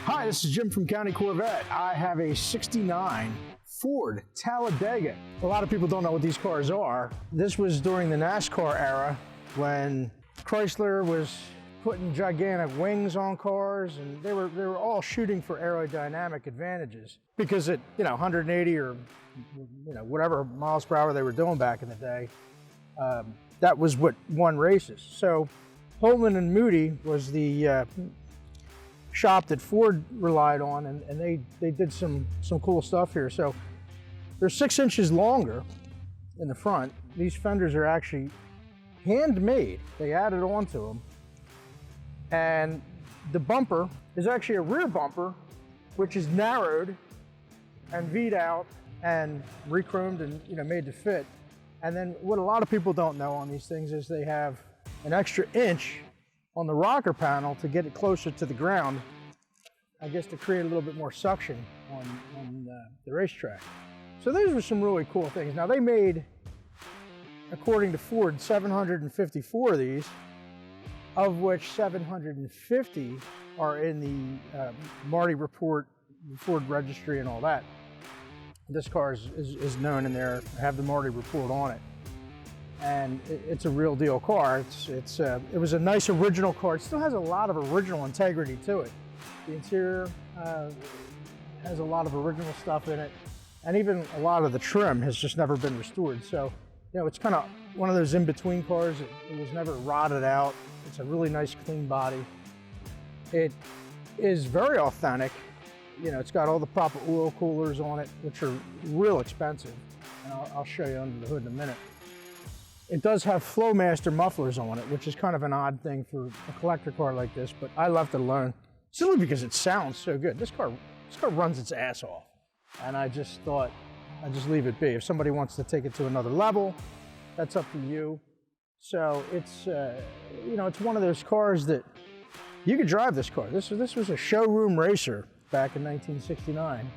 Hi, this is Jim from County Corvette. I have a 69 Ford Talladega. A lot of people don't know what these cars are. This was during the NASCAR era when Chrysler was putting gigantic wings on cars, and they were all shooting for aerodynamic advantages because at 180 or whatever miles per hour they were doing back in the day, that was what won races. So Holman and Moody was the shop that Ford relied on, and they did some cool stuff here. So they're 6 inches longer in the front. These fenders are actually handmade. They added on to them. And the bumper is actually a rear bumper, which is narrowed and V'd out and re-chromed and made to fit. And then what a lot of people don't know on these things is they have an extra inch on the rocker panel to get it closer to the ground, I guess to create a little bit more suction on the racetrack. So those were some really cool things. Now they made, according to Ford, 754 of these, of which 750 are in the Marty report, the Ford registry and all that. This car is known in there, have the Marty report on it. And it's a real deal car. It was a nice original car. It still has a lot of original integrity to it. The interior has a lot of original stuff in it, and even a lot of the trim has just never been restored. So, it's kind of one of those in-between cars. It was never rotted out. It's a really nice, clean body. It is very authentic. It's got all the proper oil coolers on it, which are real expensive. And I'll show you under the hood in a minute. It does have Flowmaster mufflers on it, which is kind of an odd thing for a collector car like this, but I left it alone simply because it sounds so good. This car runs its ass off, and I just thought I'd just leave it be. If somebody wants to take it to another level, that's up to you. So it's it's one of those cars that you could drive. This car. This was a showroom racer back in 1969.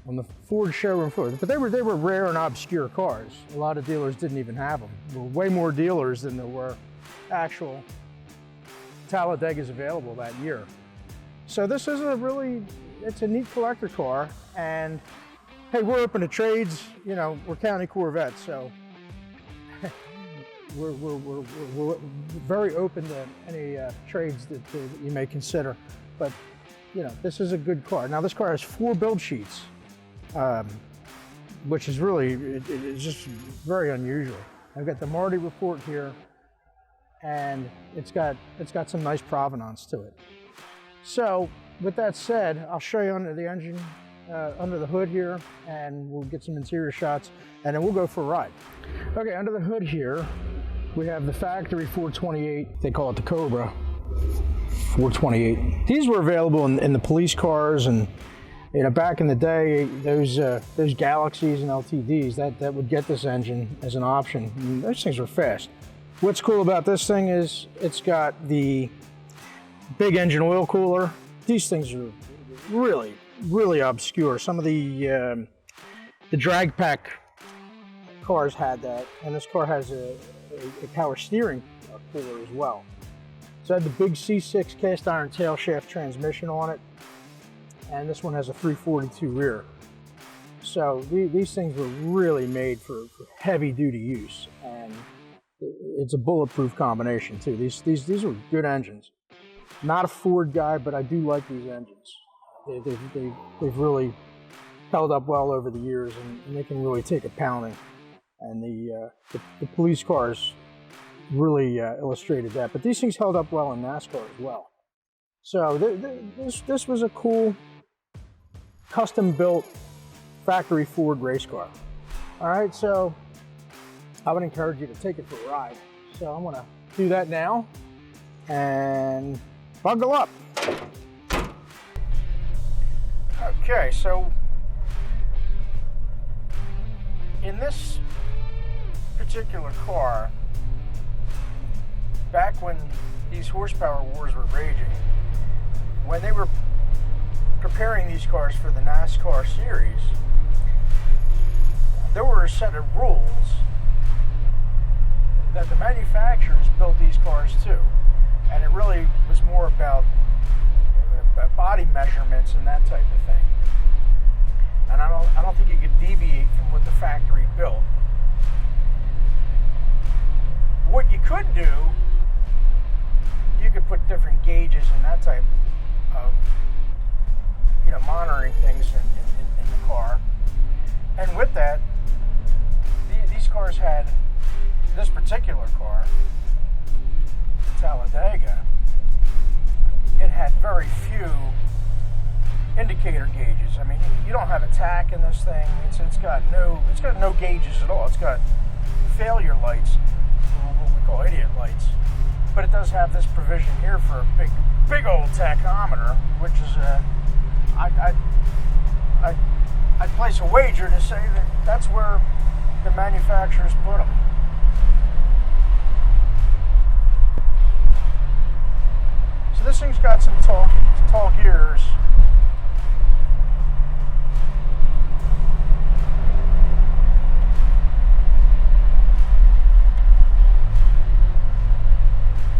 On the Ford showroom floor, but they were rare and obscure cars. A lot of dealers didn't even have them. There were way more dealers than there were actual Talladegas available that year. So this is it's a neat collector car, and hey, we're open to trades. We're County Corvette, so we're very open to any trades that you may consider. But this is a good car. Now this car has 4 build sheets. Which is it's just very unusual. I've got the Marty report here, and it's got some nice provenance to it. So with that said, I'll show you under the engine, under the hood here, and we'll get some interior shots, and then we'll go for a ride. Okay, under the hood here, we have the factory 428. They call it the Cobra 428. These were available in the police cars, and back in the day, those Galaxies and LTDs, that would get this engine as an option. And those things were fast. What's cool about this thing is it's got the big engine oil cooler. These things are really, really obscure. Some of the drag pack cars had that, and this car has a power steering cooler as well. So it had the big C6 cast iron tail shaft transmission on it. And this one has a 342 rear. So these things were really made for heavy duty use, and it's a bulletproof combination too. These are good engines. Not a Ford guy, but I do like these engines. They've really held up well over the years, and they can really take a pounding. And the police cars really illustrated that. But these things held up well in NASCAR as well. So this was a cool, custom-built factory Ford race car. All right, so I would encourage you to take it for a ride. So I'm gonna do that now, and buckle up. Okay, so in this particular car, back when these horsepower wars were raging, when they were preparing these cars for the NASCAR series, there were a set of rules that the manufacturers built these cars to, and it really was more about body measurements and that type of thing. And I don't think you could deviate from what the factory built. What you could do, you could put different gauges and that type of, monitoring things in the car. And with that, these cars had, this particular car, the Talladega, it had very few indicator gauges. I mean, you don't have a tack in this thing. It's got no gauges at all. It's got failure lights, what we call idiot lights. But it does have this provision here for a big old tachometer, which is I'd place a wager to say that that's where the manufacturers put them. So this thing's got some tall gears.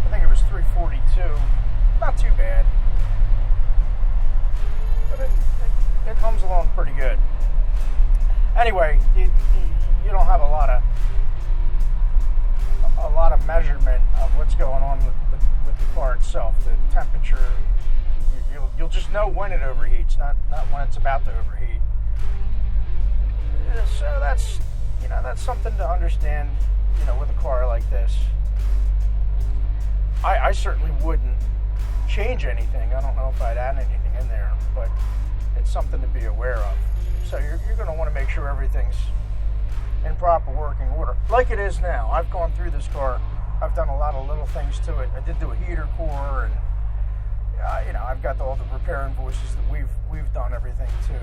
I think it was 342. Not too bad. But it hums along pretty good. Anyway, you don't have a lot of measurement of what's going on with the car itself. The temperature, you'll just know when it overheats, not when it's about to overheat. So that's something to understand, with a car like this. I certainly wouldn't change anything. I don't know if I'd add anything in there, but it's something to be aware of. So you're going to want to make sure everything's in proper working order, like it is now. I've gone through this car. I've done a lot of little things to it. I did do a heater core, and I've got all the repair invoices that we've done everything to.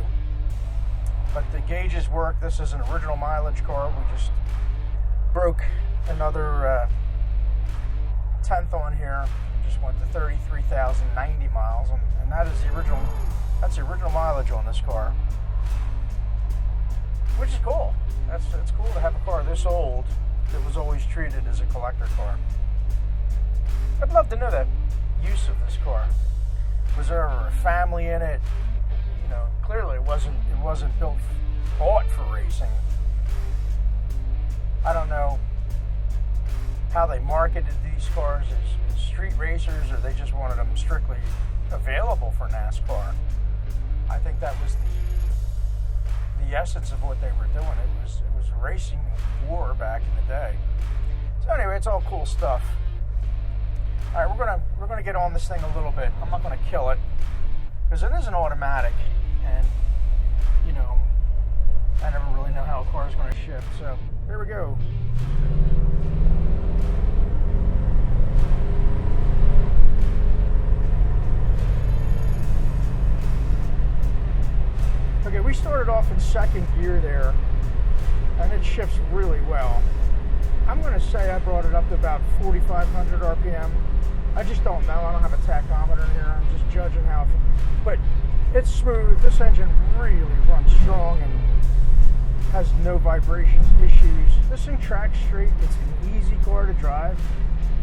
But the gauges work. This is an original mileage car. We just broke another tenth on here. Just went to 33,090 miles, and that is the original. That's the original mileage on this car, which is cool. It's cool to have a car this old that was always treated as a collector car. I'd love to know that use of this car. Was there ever a family in it? Clearly it wasn't bought for racing. I don't know how they marketed these cars as street racers, or they just wanted them strictly available for NASCAR. I think that was the essence of what they were doing. It was a racing war back in the day. So anyway, it's all cool stuff. All right, we're gonna get on this thing a little bit. I'm not gonna kill it because it is an automatic, and I never really know how a car is going to shift. So here we go. Okay, we started off in second gear there, and it shifts really well. I'm going to say I brought it up to about 4,500 RPM. I just don't know. I don't have a tachometer in here. I'm just judging how. But it's smooth. This engine really runs strong and has no vibrations issues. This thing tracks straight. It's an easy car to drive.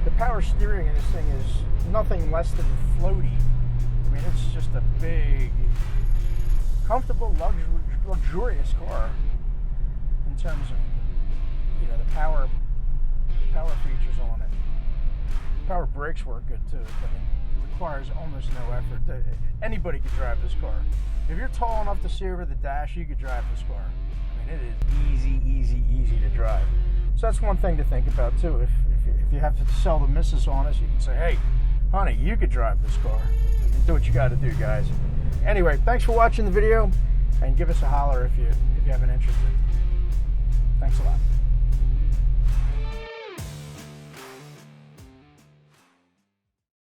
The power steering in this thing is nothing less than floaty. I mean, it's just a big, comfortable, luxurious car in terms of the power features on it. Power brakes work good too. I mean, it requires almost no effort. Anybody could drive this car. If you're tall enough to see over the dash, you could drive this car. I mean, it is easy to drive. So that's one thing to think about too. If you have to sell the missus on us, you can say, hey, honey, you could drive this car. Do what you got to do, guys. Anyway, thanks for watching the video, and give us a holler if you have an interest in it.